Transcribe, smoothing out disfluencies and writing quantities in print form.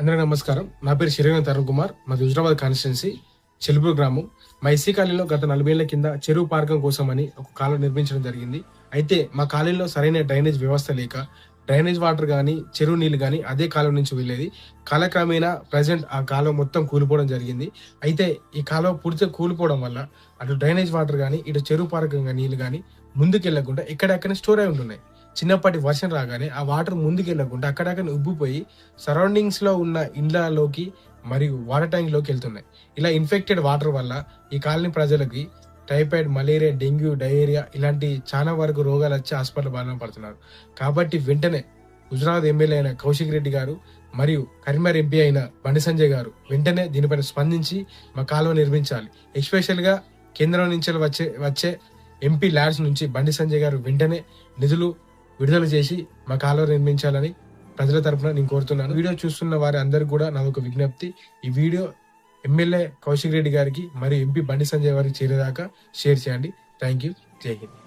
అందరికీ నమస్కారం. నా పేరు శరీరం తరుణ్ కుమార్. మాది హుజరాబాద్ కాన్స్టిట్యున్సీ చెలుపూరు గ్రామం. మా ఎస్సీ కాలనీలో గత 40 ఏళ్ల కింద చెరువు పార్కం కోసమని ఒక కాలువ నిర్మించడం జరిగింది. అయితే మా కాలనీలో సరైన డ్రైనేజ్ వ్యవస్థ లేక డ్రైనేజ్ వాటర్ కానీ చెరువు నీళ్లు కానీ అదే కాలువ నుంచి వెళ్ళేది. కాలక్రమేణా ప్రజెంట్ ఆ కాలువ మొత్తం కూలిపోవడం జరిగింది. అయితే ఈ కాలువ పూర్తిగా కూలిపోవడం వల్ల అటు డ్రైనేజ్ వాటర్ కానీ ఇటు చెరువు పార్కం నీళ్లు కానీ ముందుకెళ్లకుండా ఎక్కడెక్కడ స్టోర్ అయి ఉంటున్నాయి. చిన్నప్పటి వర్షం రాగానే ఆ వాటర్ ముందుకెళ్లకుండా అక్కడక్కడ ఉబ్బిపోయి సరౌండింగ్స్ లో ఉన్న ఇండ్లలోకి మరియు వాటర్ ట్యాంక్ లోకి వెళ్తున్నాయి. ఇలా ఇన్ఫెక్టెడ్ వాటర్ వల్ల ఈ కాలనీ ప్రజలకి టైఫాయిడ్, మలేరియా, డెంగ్యూ, డయేరియా ఇలాంటి చాలా వరకు రోగాలు వచ్చి హాస్పిటల్ బారిన పడుతున్నారు. కాబట్టి వెంటనే హుజరాబాద్ ఎమ్మెల్యే అయిన కౌశిక్ రెడ్డి గారు మరియు కరీంనగర్ ఎంపీ అయిన బండి సంజయ్ గారు వెంటనే దీనిపైన స్పందించి మా కాలువ నిర్మించాలి. ఎస్పెషల్ గా కేంద్రం నుంచి వచ్చే ఎంపీ ల్యాడ్స్ నుంచి బండి సంజయ్ గారు వెంటనే నిధులు విడుదల చేసి మా కాలువ నిర్మించాలని ప్రజల తరపున నేను కోరుతున్నాను. వీడియో చూస్తున్న వారి అందరికి కూడా నాదొక విజ్ఞప్తి, ఈ వీడియో ఎమ్మెల్యే కౌశిక్ రెడ్డి గారికి మరియు ఎంపీ బండి సంజయ్ గారికి చేరేదాకా షేర్ చేయండి. Thank you. జై హింద్.